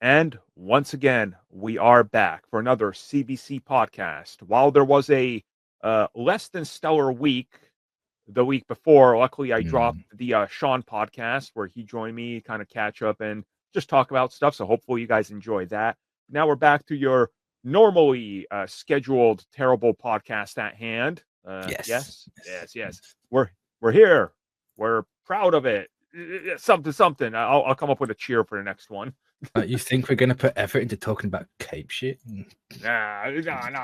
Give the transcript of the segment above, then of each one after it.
And once again, we are back for another CBC podcast. While there was a less than stellar week the week before, luckily I dropped Mm. the Sean podcast where he joined me, kind of catch up and just talk about stuff. So hopefully you guys enjoy that. Now we're back to your normally scheduled terrible podcast at hand. Yes. Yes. We're here. We're proud of it. Something. I'll come up with a cheer for the next one. You think we're going to put effort into talking about cape shit? Nah,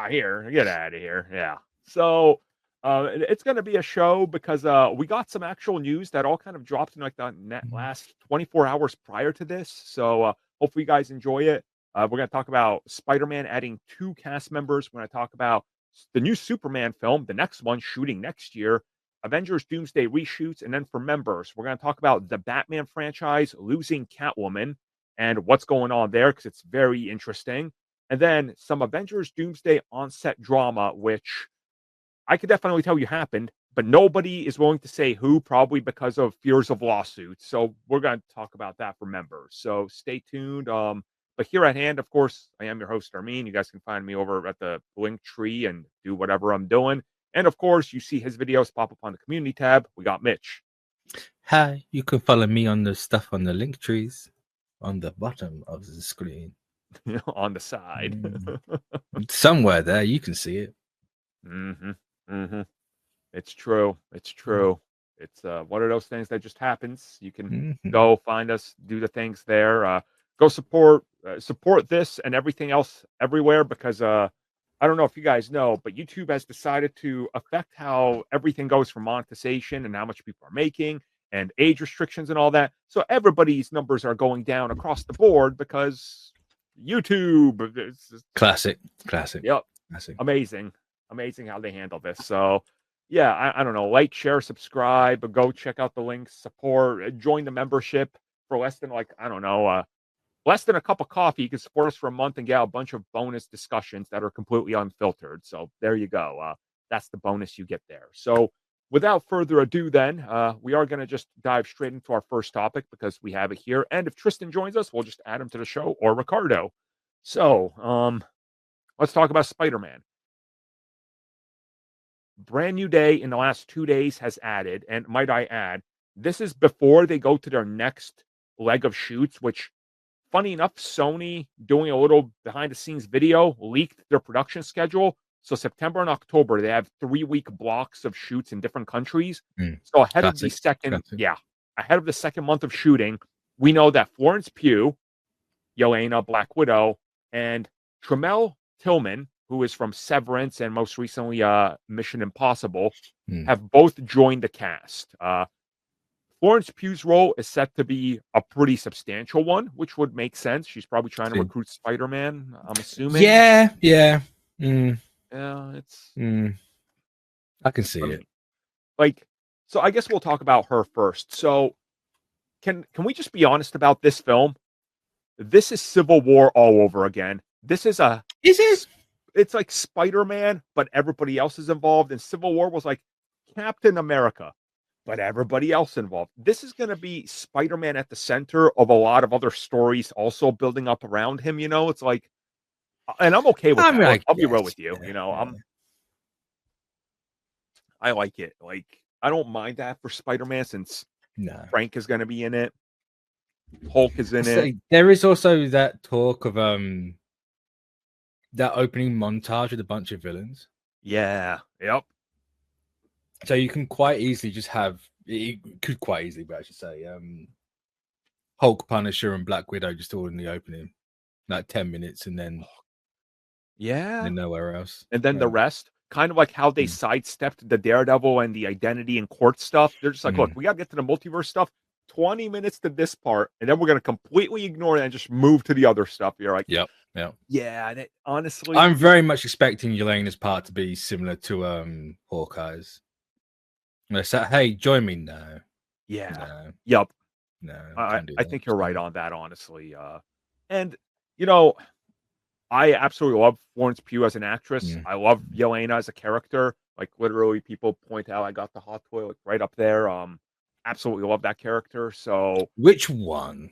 here. Get out of here. Yeah. So it's going to be a show because we got some actual news that all kind of dropped in like the last 24 hours prior to this. So hopefully you guys enjoy it. We're going to talk about Spider-Man adding 2 cast members. We're going to talk about the new Superman film, the next one shooting next year, Avengers Doomsday Reshoots. And then for members, we're going to talk about the Batman franchise losing Catwoman and what's going on there because it's very interesting. And then some Avengers Doomsday on-set drama, which I could definitely tell you happened, but nobody is willing to say who, probably because of fears of lawsuits. So we're going to talk about that for members. So stay tuned. But here at hand, of course, I am your host, Armin. You guys can find me over at the link tree and do whatever I'm doing. And of course, you see his videos pop up on the community tab. We got Mitch. Hi, you can follow me on the stuff on the link trees on the bottom of the screen. On the side. Somewhere there, you can see it. It's true. It's one of those things that just happens. You can go find us, do the things there. Go support this and everything else everywhere because I don't know if you guys know, but YouTube has decided to affect how everything goes for monetization and how much people are making and age restrictions and all that. So everybody's numbers are going down across the board because YouTube. Classic. Yep. Classic. Amazing how they handle this. So yeah, I don't know. Like, share, subscribe, go check out the links, support, join the membership for less than less than a cup of coffee. You can support us for a month and get a bunch of bonus discussions that are completely unfiltered. So there you go. That's the bonus you get there. So without further ado, then we are going to just dive straight into our first topic because we have it here. And if Tristan joins us, we'll just add him to the show, or Ricardo. So let's talk about Spider-Man. Brand new day in the last 2 days has added, and might I add, this is before they go to their next leg of shoots, which, funny enough, Sony, doing a little behind the scenes video, leaked their production schedule. So September and October, they have 3-week blocks of shoots in different countries. So ahead of the second month of shooting, we know that Florence Pugh, Yelena, Black Widow, and Tramell Tillman, who is from Severance and most recently Mission Impossible, have both joined the cast. Florence Pugh's role is set to be a pretty substantial one, which would make sense. She's probably trying to recruit Spider-Man, I'm assuming. Yeah. Yeah, it's... I can see it. So I guess we'll talk about her first. So can we just be honest about this film? This is Civil War all over again. Is it? It's like Spider-Man, but everybody else is involved. And Civil War was like Captain America, but everybody else involved. This is going to be Spider-Man at the center of a lot of other stories also building up around him. It's like, and I'm okay with that. I'll be real with you. I like it. Like, I don't mind that for Spider-Man since Frank is going to be in it. Hulk is in it. There is also that talk of that opening montage with a bunch of villains. Yeah. Yep. So you can quite easily just have, but I should say, Hulk, Punisher, and Black Widow just all in the opening, like 10 minutes, and then and nowhere else. And then the rest, kind of like how they sidestepped the Daredevil and the identity and court stuff. They're just like, look, we got to get to the multiverse stuff. 20 minutes to this part, and then we're going to completely ignore it and just move to the other stuff. You're like, yeah. And honestly, I'm very much expecting Yelena's part to be similar to Hawkeye's. They say, hey, join me now. Yeah. No. Yep. No. I think you're right on that, honestly. And I absolutely love Florence Pugh as an actress. I love Yelena as a character. Like, literally, people point out I got the hot toy right up there. Absolutely love that character. So which one?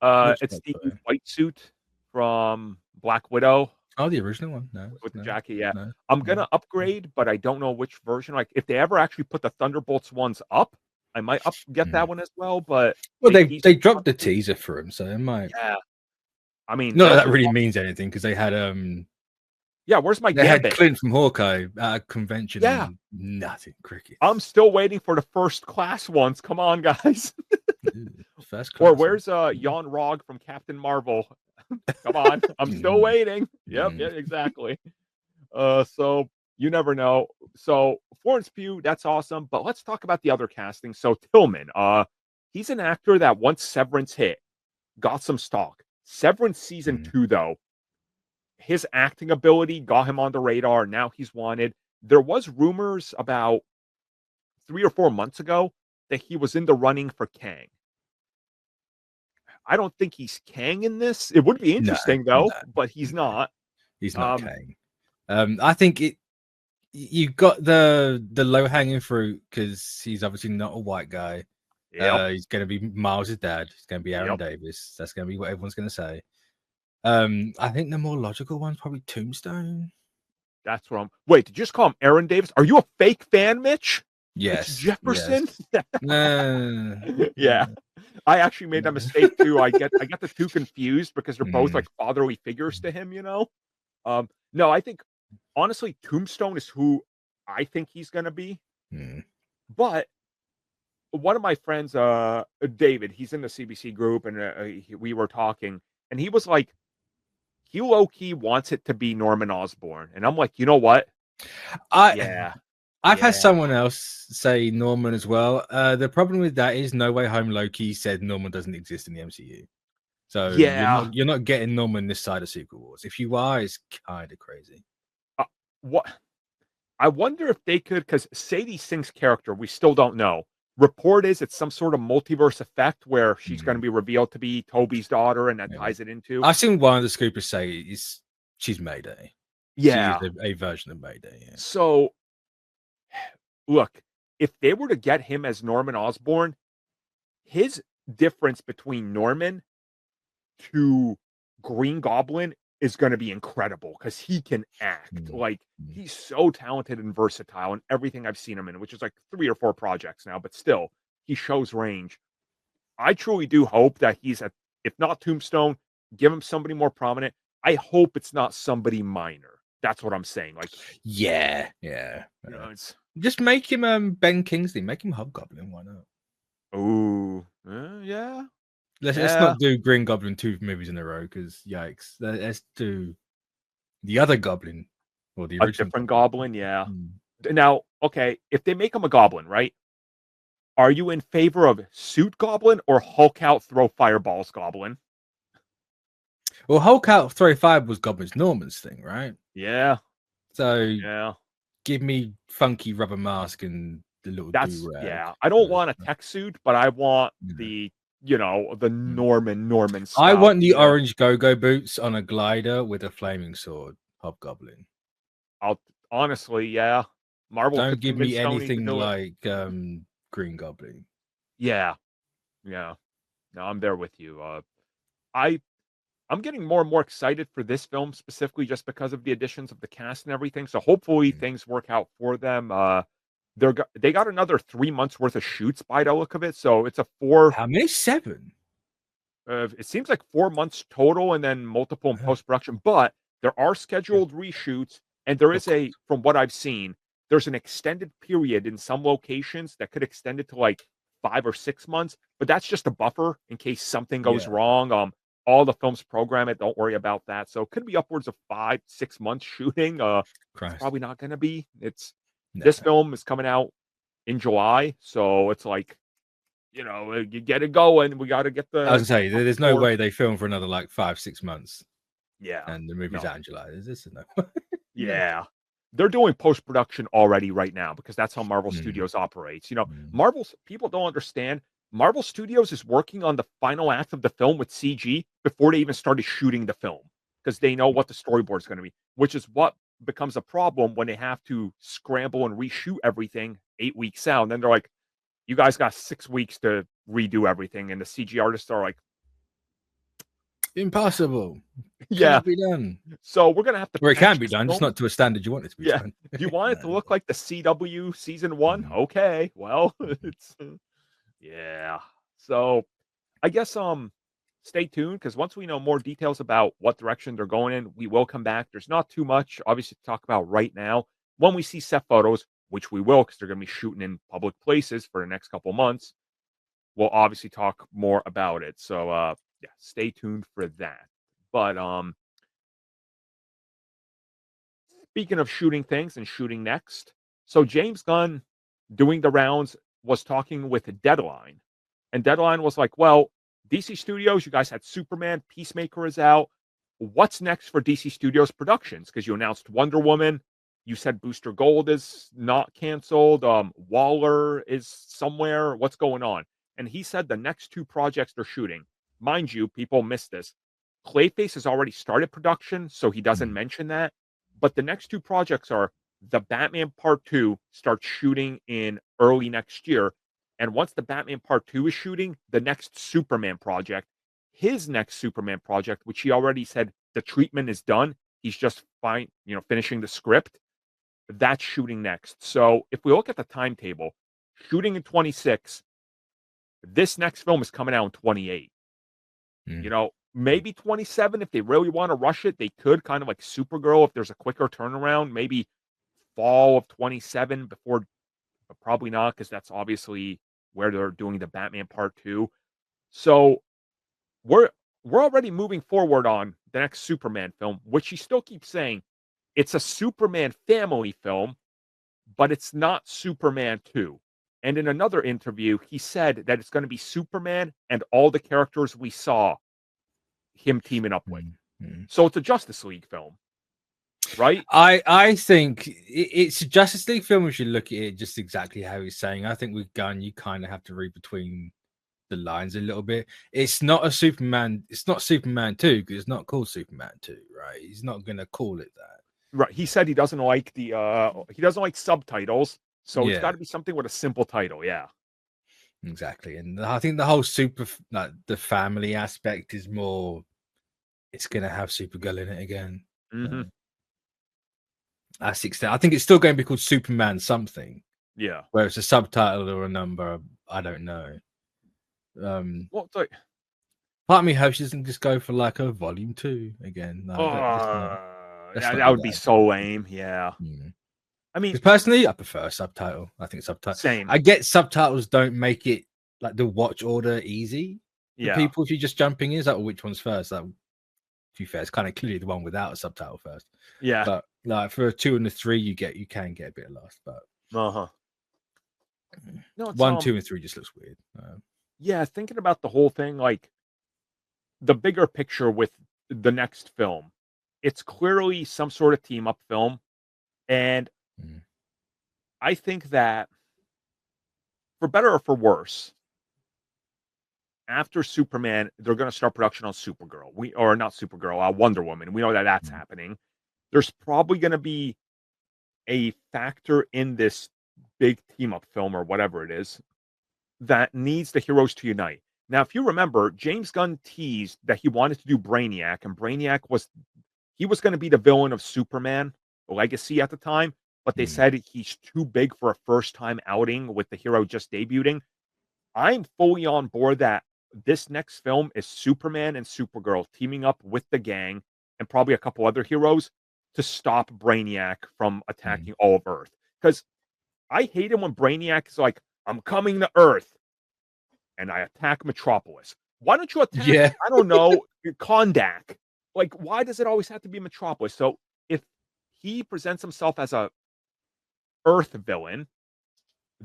Which It's Black the Widow? white suit from Black Widow Oh, the original one. No, with the no, jacket. Yeah, no, I'm no. gonna upgrade, but I don't know which version. Like, if they ever actually put the Thunderbolts ones up, I might get that Mm. one as well. But Well, they they teased it dropped the once. teaser for him, so it might. Yeah, I mean, Not that those that are really means anything because yeah. Where's my they had Gambit? Clint from Hawkeye at a convention Yeah, and nothing I'm crickets. still waiting for the first class ones. Come on, guys. Ooh, first Or class. where's Jan Rog from Captain Marvel? Come on, I'm still Mm, waiting. Yep, yeah, mm, exactly. So you never know. So Florence Pugh, that's awesome. But let's talk about the other casting. So Tillman, he's an actor that once Severance hit, got some stock. Severance season mm. 2, though, his acting ability got him on the radar. Now he's wanted. There was rumors about 3 or 4 months ago that he was in the running for Kang. I don't think he's Kang in this. It would be No, interesting though, no, but he's no. not. He's not Um, Kang. I think you got the low hanging fruit because he's obviously not a white guy. yep, He's going to be Miles' dad. He's going to be Aaron yep. Davis. That's going to be what everyone's going to say. I think the more logical one's probably Tombstone. That's what I'm. Wait, did you just call him Aaron Davis? Are you a fake fan, Mitch? It's Yes, yes. Jefferson. No, Yeah, no, I actually made that no. mistake too. I got the two confused because they're both Mm, like fatherly figures to him. No, I think honestly, Tombstone is who I think he's gonna be. mm. But one of my friends, David, he's in the CBC group, and we were talking, and he was like, he low key wants it to be Norman Osborn, and I'm like, you know what? I Yeah, I've had yeah, someone else say Norman as well. The problem with that is No Way Home Loki said Norman doesn't exist in the MCU. So yeah. you're not getting Norman this side of Secret Wars. If you are, it's kind of crazy. Uh, what I wonder if they could, because Sadie Sink's character, we still don't know. Report is it's some sort of multiverse effect where she's going to Mm, be revealed to be Toby's daughter, and that yeah. ties it into. I've seen one of the scoopers say is she's Mayday. She is Yeah. a version of Mayday. Yeah. So, look, if they were to get him as Norman Osborn, his difference between Norman to Green Goblin is going to be incredible because he can act. Mm, Like, mm. he's so talented and versatile in everything I've seen him in, which is like 3 or 4 projects now, but still, he shows range. I truly do hope that he's at, if not Tombstone, give him somebody more prominent. I hope it's not somebody minor. That's what I'm saying. Like, Yeah, yeah. it's Just make him Ben Kingsley. Make him Hobgoblin. Why not? ooh, yeah, Let's yeah, not do Green Goblin 2 movies in a row because yikes. Let's do the other Goblin or the a original different Goblin. goblin. Yeah. Mm. Now, okay, if they make him a goblin, right? Are you in favor of suit goblin or Hulk out throw fireballs goblin? Well, Hulk out throw five was Goblin's Norman's thing, right? Yeah, So yeah. give me funky rubber mask and the little do rag. Yeah. I don't want a tech suit, but I want Yeah. the Mm. Norman I style. want the Yeah. orange go-go boots on a glider with a flaming sword, Hobgoblin. I'll honestly, yeah. Marvel Don't could give me convince Sony to anything do it. like Green Goblin. Yeah. Yeah. No, I'm there with you. I I'm getting more and more excited for this film specifically just because of the additions of the cast and everything. So hopefully Mm. things work out for them. They got another 3 months worth of shoots by the look of it. So it's a four. How many? 7? It seems like 4 months total, and then multiple in Wow. post production. But there are scheduled reshoots, and there Of is a, course. from what I've seen, there's an extended period in some locations that could extend it to like 5 or 6 months. But that's just a buffer in case something goes Yeah. wrong. All the films program it. Don't worry about that. So it could be upwards of 5, 6 months shooting. It's Christ. probably not going to be. It's No. This film is coming out in July, so it's like, you get it going. We got to get I was the gonna say out the there's no door. way they film for another like 5-6 months Yeah, and the movie's no, out in July. Is this no? No. yeah. They're doing post production already right now because that's how Marvel Mm, Studios operates. mm. Marvel's people don't understand. Marvel Studios is working on the final act of the film with CG before they even started shooting the film because they know what the storyboard is going to be, which is what becomes a problem when they have to scramble and reshoot everything 8 weeks out. And then they're like, you guys got 6 weeks to redo everything. And the CG artists are like, Impossible. Yeah. Cannot be done. So we're gonna have to. Or it can patch be this done, just film. not to a standard you want it to be Yeah. done. Do you want it to look like the CW season 1? Mhm. Okay. Well, it's yeah. So I guess stay tuned, because once we know more details about what direction they're going in, we will come back. There's not too much obviously to talk about right now. When we see set photos, which we will, because they're going to be shooting in public places for the next couple months, we'll obviously talk more about it. So yeah, stay tuned for that. But speaking of shooting things and shooting next, so James Gunn, doing the rounds, was talking with Deadline, and Deadline was like, "Well, DC Studios, you guys had Superman, Peacemaker is out. What's next for DC Studios Productions? Because you announced Wonder Woman, you said Booster Gold is not canceled. Waller is somewhere. What's going on?" And he said the next two projects they're shooting, mind you, people missed this. Clayface has already started production, so he doesn't mention that. But the next two projects are the Batman Part 2 starts shooting in early next year. And once the Batman Part 2 is shooting, the next Superman project, his next Superman project, which he already said the treatment is done, he's just fine, finishing the script, that's shooting next. So if we look at the timetable, shooting in 26, this next film is coming out in 28. Maybe 27 if they really want to rush it. They could, kind of like Supergirl, if there's a quicker turnaround, maybe fall of 27 before, but probably not, because that's obviously where they're doing the Batman Part 2. So we're already moving forward on the next Superman film, which he still keeps saying it's a Superman family film, but it's not Superman 2. And in another interview, he said that it's going to be Superman and all the characters we saw him teaming up with. So it's a Justice League film, right? I think it's a Justice League film. We should look at it just exactly how he's saying. I think with Gunn, you kind of have to read between the lines a little bit. It's not a Superman. It's not Superman 2 because it's not called Superman 2, right? He's not going to call it that. Right. He said he doesn't like subtitles, so it's got to be something with a simple title. Yeah. Exactly. And I think the whole the family aspect is more, it's going to have Supergirl in it again. That's extent. I think it's still going to be called Superman something. Yeah. Whether it's a subtitle or a number, I don't know. Well, it's like, part of me hopes she doesn't just go for like a volume 2 again. No, that would be so lame. Yeah. I mean, personally, I prefer a subtitle. I think subtitles. Same. I get subtitles don't make it like the watch order easy for people if you're just jumping in. It's like, which one's first? Like, to be fair, it's kind of clearly the one without a subtitle first. Yeah. But like for a 2 and a 3, you can get a bit lost. But no, 1, 2, and 3 just looks weird. Yeah, thinking about the whole thing, like the bigger picture with the next film, it's clearly some sort of team up film, and I think that, for better or for worse, after Superman, they're going to start production on Supergirl. Wonder Woman. We know that that's happening. There's probably going to be a factor in this big team up film or whatever it is that needs the heroes to unite. Now, if you remember, James Gunn teased that he wanted to do Brainiac, and Brainiac was going to be the villain of Superman Legacy at the time, but they said he's too big for a first-time outing with the hero just debuting. I'm fully on board that this next film is Superman and Supergirl teaming up with the gang and probably a couple other heroes to stop Brainiac from attacking all of Earth. Because I hate it when Brainiac is like, I'm coming to Earth, and I attack Metropolis. Why don't you attack, I don't know, Kondak? Like, why does it always have to be Metropolis? So if he presents himself as a Earth villain,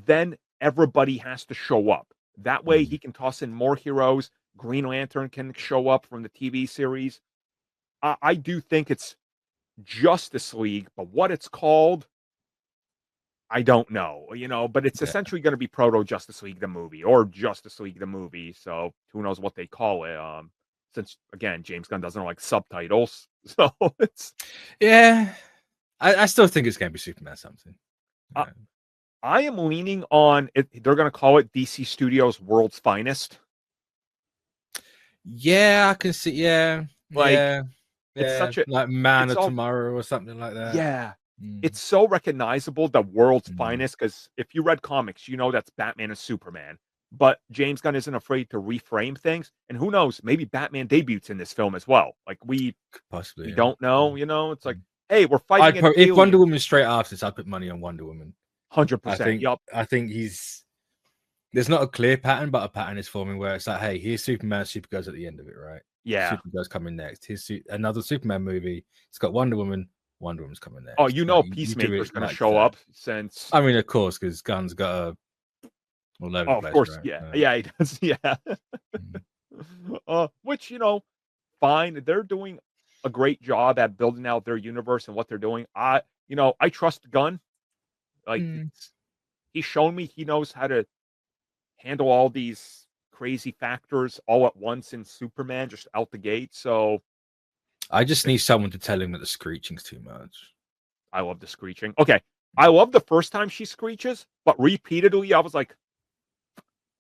then everybody has to show up. That way he can toss in more heroes. Green Lantern can show up from the TV series. I do think it's Justice League, but what it's called, I don't know, but it's essentially going to be Proto Justice League the movie or Justice League the movie. So who knows what they call it? Since again, James Gunn doesn't like subtitles, so it's I still think it's going to be Superman something. I am leaning on it. They're going to call it DC Studios World's Finest. Yeah, I can see. Yeah, Like, yeah, it's yeah. such a, Like Man it's of all, Tomorrow or something like that. yeah, Mm, it's so recognizable, the world's mm. finest. Because if you read comics, you know that's Batman and Superman. But James Gunn isn't afraid to reframe things, and who knows, maybe Batman debuts in this film as well. Like Possibly. we Yeah. don't know, Mm, you know. It's like, mm. hey, we're fighting an If Wonder alien. Woman straight after this, I'd put money on Wonder Woman. 100%. Yup. I think he's there's not a clear pattern, but a pattern is forming where it's like, hey, here's Superman, Supergirl's at the end of it, right? Yeah. Supergirl's coming next. Here's another Superman movie. It's got Wonder Woman. Wonder Woman's coming Oh, next. you Like know, you do Peacemaker's it gonna like show that. up since. I mean, of course, because Gunn's got a all over Oh, the of place, course, right? yeah, yeah, he does, yeah. Mm. Which fine. They're doing a great job at building out their universe and what they're doing. I trust Gunn. Like Mm. he's shown me he knows how to handle all these crazy factors all at once in Superman, just out the gate. So I just need someone to tell him that the screeching's too much. I love the screeching. Okay, I love the first time she screeches, but repeatedly, I was like,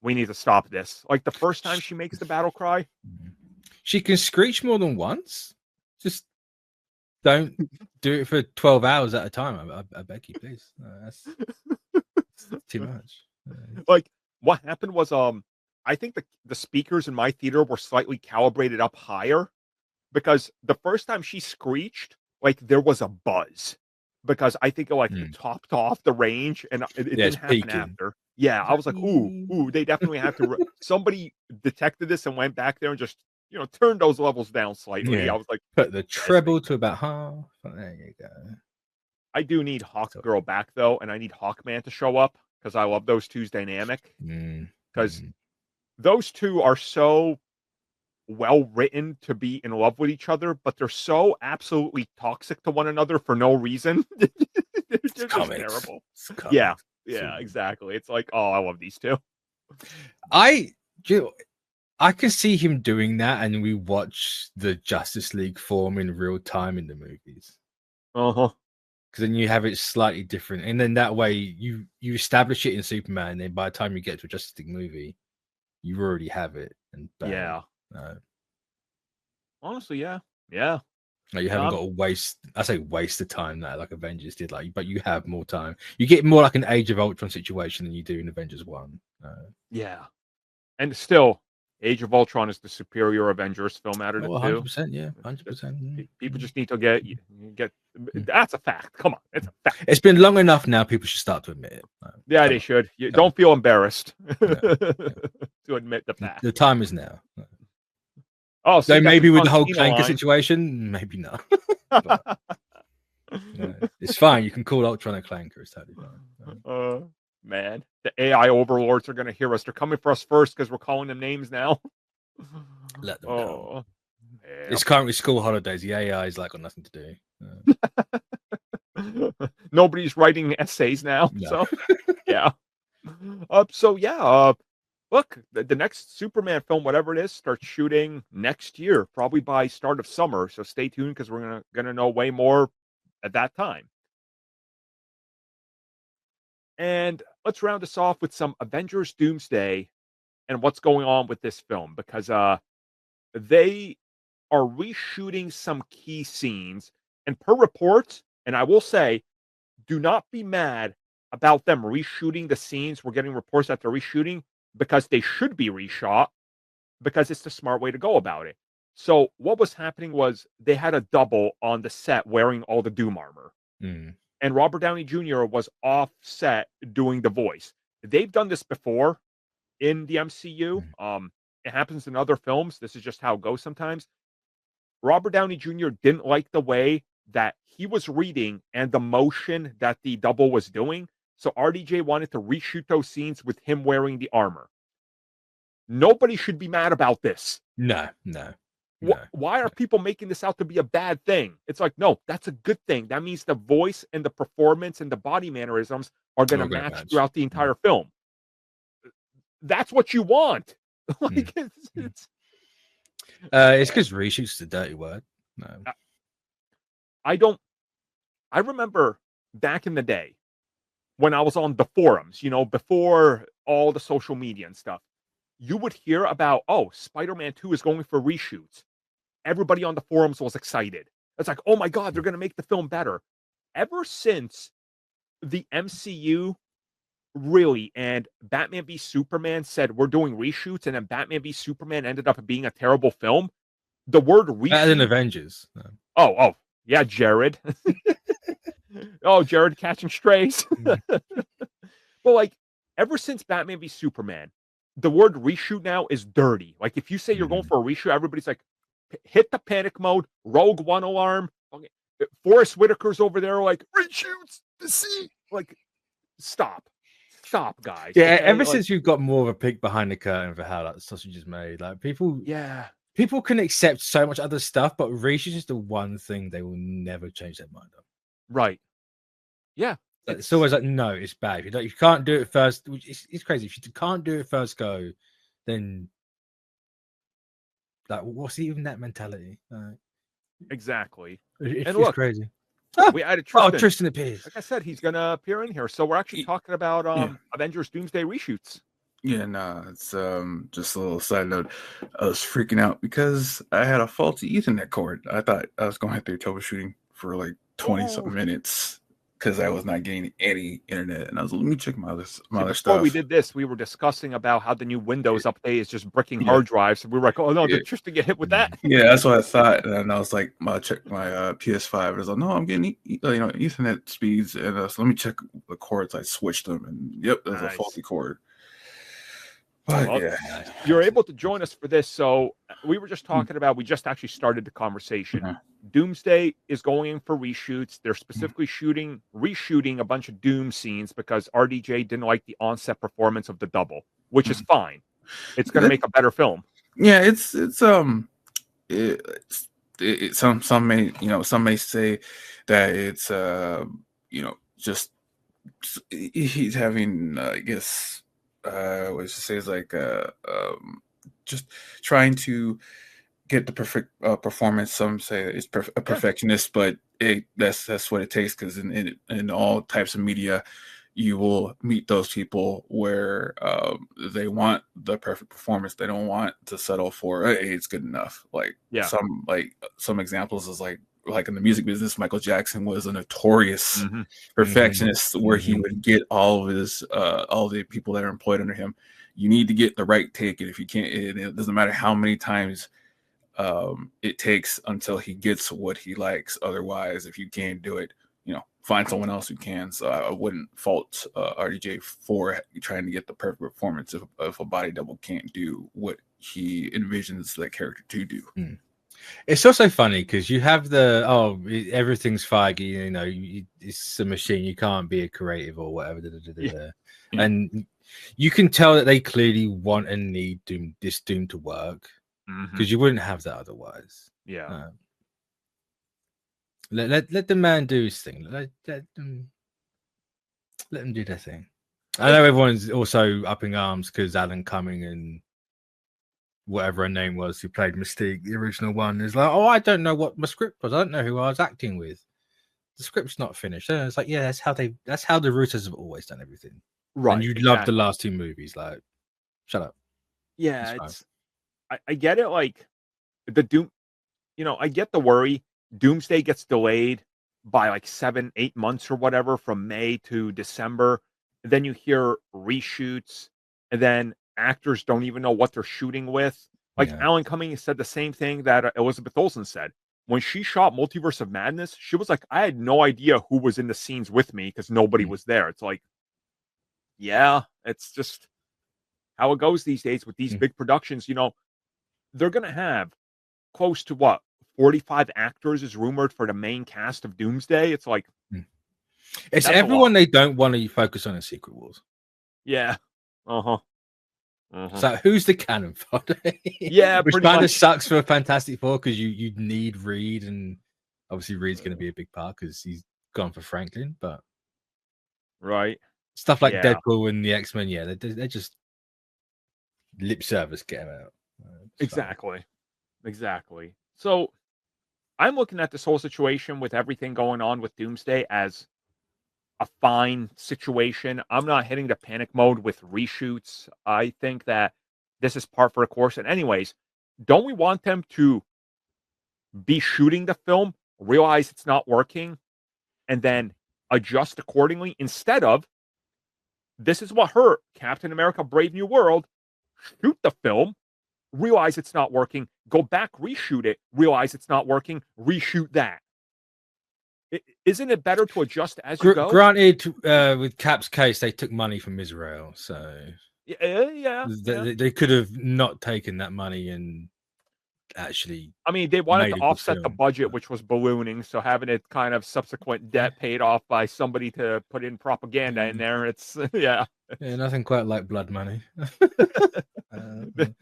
we need to stop this. Like the first time she makes the battle cry. She can screech more than once. Just don't do it for 12 hours at a time. I beg you, please. That's too much. Like what happened was I think the speakers in my theater were slightly calibrated up higher because the first time she screeched, like there was a buzz because I think it like Mm. topped off the range and it Yeah, it's didn't happen peaking. after. Yeah, I was like, ooh, they definitely have to. Somebody detected this and went back there and just turned those levels down slightly. I Yeah. was like, Put the this treble makes to about half. There you go. I do need Hawk So, Girl back though, and I need Hawkman to show up because I love those two's dynamic. mm, Because mm. those two are so well written to be in love with each other, but they're so absolutely toxic to one another for no reason. It's They're just comics. terrible. It's Yeah, comics. yeah, exactly. It's like, oh, I love these two. I do. I can see him doing that, and we watch the Justice League form in real time in the movies. Uh huh. Because then you have it slightly different, and then that way you establish it in Superman, and then by the time you get to a Justice League movie, you already have it, and bang. Yeah. Uh, Honestly, yeah, yeah. Like you haven't got to waste. I say waste the time that like Avengers did, like, but you have more time. You get more like an Age of Ultron situation than you do in Avengers 1. Yeah. And still, Age of Ultron is the superior Avengers film out of the Oh, two. 100%, yeah, 100%. People just need to get. That's a fact. Come on, it's a fact. It's been long enough now. People should start to admit it. Yeah, they should. Don't feel embarrassed No. to admit the fact. The time is now. Oh, So see, maybe with the whole Cena Clanker line. situation, maybe not. But, it's fine. You can call Ultron a Clanker. It's totally fine. Man, the AI overlords are going to hear us. They're coming for us first because we're calling them names now. Let them come. Yeah. It's currently school holidays. The AI is like got nothing to do. Nobody's writing essays now. No. So yeah. Look, the next Superman film, whatever it is, starts shooting next year, probably by start of summer. So stay tuned because we're gonna know way more at that time. And let's round this off with some Avengers Doomsday and what's going on with this film because they are reshooting some key scenes. And per reports, and I will say, do not be mad about them reshooting the scenes. We're getting reports that they're reshooting because they should be reshot because it's the smart way to go about it. So what was happening was they had a double on the set wearing all the Doom armor. Mm. And Robert Downey Jr. was off set doing the voice. They've done this before in the MCU. It happens in other films. This is just how it goes sometimes. Robert Downey Jr. didn't like the way that he was reading and the motion that the double was doing. So RDJ wanted to reshoot those scenes with him wearing the armor. Nobody should be mad about this. No. Why are people making this out to be a bad thing? It's like, no, that's a good thing. That means the voice and the performance and the body mannerisms are going to match throughout the entire film. That's what you want. Like, it's because reshoots is a dirty word. No. I remember back in the day when I was on the forums, before all the social media and stuff. you would hear about, oh, Spider-Man 2 is going for reshoots. Everybody on the forums was excited. It's like, oh my God, they're going to make the film better. Ever since the MCU really and Batman v Superman said we're doing reshoots, and then Batman v Superman ended up being a terrible film, the word Better than reshoot. Avengers. No. Oh, yeah, Jared. Oh, Jared catching strays. But like, ever since Batman v Superman, the word reshoot now is dirty. Like, if you say you're going for a reshoot, everybody's like, hit the panic mode, Rogue One alarm. Okay. Forrest Whitaker's over there, like, reshoots, DC. Like, stop, guys. Yeah, okay? ever Like, since you've got more of a peek behind the curtain for how that sausage is made, like people can accept so much other stuff, but reshoots is the one thing they will never change their mind on. Right. Yeah. It's always like, no, it's bad. If you can't do it first, which it's crazy. If you can't do it first go, then like, what's even that mentality? Exactly. It's look, crazy. we added Tristan. Tristan appears. Like I said, he's gonna appear in here. So we're actually talking about Avengers Doomsday Reshoots. Yeah, it's just a little side note. I was freaking out because I had a faulty Ethernet cord. I thought I was going through troubleshooting for like 20-something minutes because I was not getting any internet. And I was like, let me check my other stuff. Before we did this, we were discussing about how the new Windows update is just bricking hard drives. And we were like, oh no, did Tristan get hit with that? Yeah, that's what I thought. And then I was like, I checked my PS5. I was like, no, I'm getting Ethernet speeds. And so let me check the cords. I switched them, and yep, there's a faulty cord. But, you're able to join us for this. So we were just talking about, we just actually started the conversation. Doomsday is going in for reshoots. They're specifically reshooting a bunch of Doom scenes because RDJ didn't like the on-set performance of the double, which is fine. It's going to make a better film. Yeah, some may say that it's just he's having I guess what you say is like just trying to get the perfect performance. Some say it's a perfectionist, but that's what it takes, because in all types of media you will meet those people where they want the perfect performance. They don't want to settle for, hey, it's good enough. Some examples is like in the music business, Michael Jackson was a notorious perfectionist, where he would get all of his all the people that are employed under him. You need to get the right take, and if you can't, it doesn't matter how many times it takes until he gets what he likes. Otherwise, if you can't do it, find someone else who can. So I wouldn't fault RDJ for trying to get the perfect performance if a body double can't do what he envisions that character to do. It's also funny because you have everything's Feige, it's a machine, you can't be a creative or whatever. And you can tell that they clearly want and need Doom to work, because you wouldn't have that otherwise. Let the man do his thing. Let them do their thing. I know everyone's also up in arms because Alan Cumming and whatever her name was, who played Mystique, the original one, is like, oh, I don't know what my script was. I don't know who I was acting with. The script's not finished. And it's like, yeah, that's how the Rooters have always done everything. Right. And you love the last two movies. Like, shut up. Yeah, I get it. Like the Doom, I get the worry. Doomsday gets delayed by like 7-8 months or whatever, from May to December. And then you hear reshoots, and then actors don't even know what they're shooting with. Like Alan Cumming said the same thing that Elizabeth Olsen said. When she shot Multiverse of Madness, she was like, I had no idea who was in the scenes with me because nobody was there. It's like, yeah, it's just how it goes these days with these big productions. They're going to have close to 45 actors is rumored for the main cast of Doomsday. It's like, it's everyone they don't want to focus on in Secret Wars. Yeah. So who's the cannon fodder? Yeah, which kind of sucks for Fantastic Four, because you need Reed, and obviously Reed's going to be a big part because he's gone for Franklin. But stuff like Deadpool and the X-Men, they're just lip service. Get him out. Exactly. So I'm looking at this whole situation with everything going on with Doomsday as a fine situation. I'm not hitting the panic mode with reshoots. I think that this is part for the course. And anyways, don't we want them to be shooting the film, realize it's not working, and then adjust accordingly, instead of, this is what hurt Captain America Brave New World, shoot the film, realize it's not working, go back, reshoot it, realize it's not working, reshoot that. Isn't it better to adjust as you go? Granted, with Cap's case, they took money from Israel, so yeah. They could have not taken that money and actually. I mean, they wanted to offset the budget, which was ballooning, so having it kind of subsequent debt paid off by somebody to put in propaganda in there, it's yeah, nothing quite like blood money.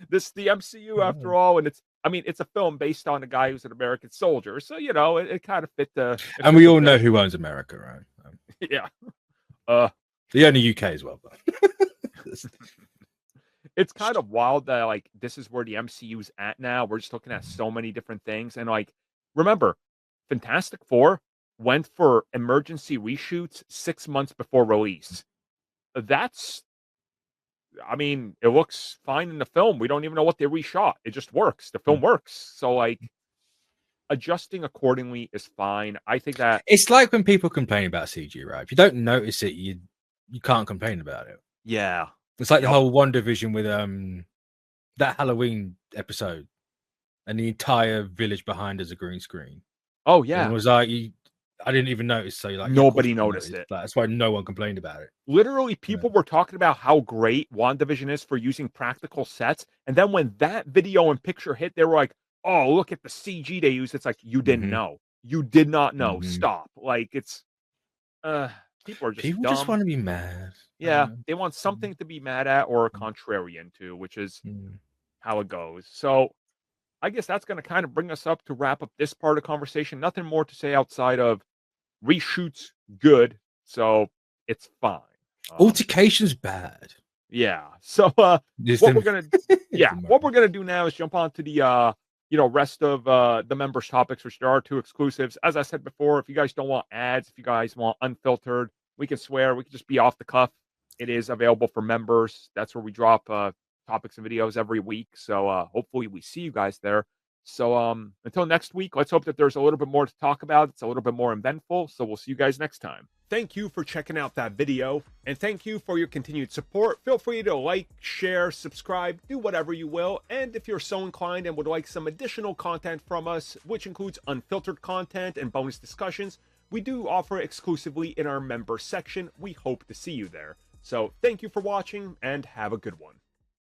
This the MCU after all, and it's a film based on a guy who's an American soldier, so it kind of fit the. And we all know who owns America, right? Yeah, the only UK as well. But it's kind of wild that like this is where the MCU's at now. We're just looking at so many different things, and like remember, Fantastic Four went for emergency reshoots 6 months before release. That's. I mean, it looks fine in the film. We don't even know what they reshot. It just works. The film works. So, like, adjusting accordingly is fine. I think that it's like when people complain about CG, right? If you don't notice it, you can't complain about it. Yeah, it's like the whole WandaVision with that Halloween episode, and the entire village behind us a green screen. Oh yeah, and it was like I didn't even notice. So like nobody noticed it. That's why no one complained about it. Literally, people were talking about how great WandaVision is for using practical sets, and then when that video and picture hit, they were like, "Oh, look at the CG they use." It's like you didn't know. You did not know. Stop. Like it's, people are just people dumb. Just want to be mad. Yeah, they want something to be mad at or a contrarian to, which is how it goes. So. I guess that's going to kind of bring us up to wrap up this part of the conversation. Nothing more to say outside of reshoots good, so it's fine. Altercation's bad. Yeah. So what we're gonna do now is jump on to the rest of the members' topics, which there are 2 exclusives. As I said before, if you guys don't want ads, if you guys want unfiltered, we can swear, we can just be off the cuff. It is available for members. That's where we drop topics and videos every week. So hopefully we see you guys there. So until next week, let's hope that there's a little bit more to talk about. It's a little bit more eventful. So we'll see you guys next time. Thank you for checking out that video, and thank you for your continued support. Feel free to like, share, subscribe, do whatever you will. And if you're so inclined and would like some additional content from us, which includes unfiltered content and bonus discussions, we do offer exclusively in our member section. We hope to see you there. So thank you for watching and have a good one.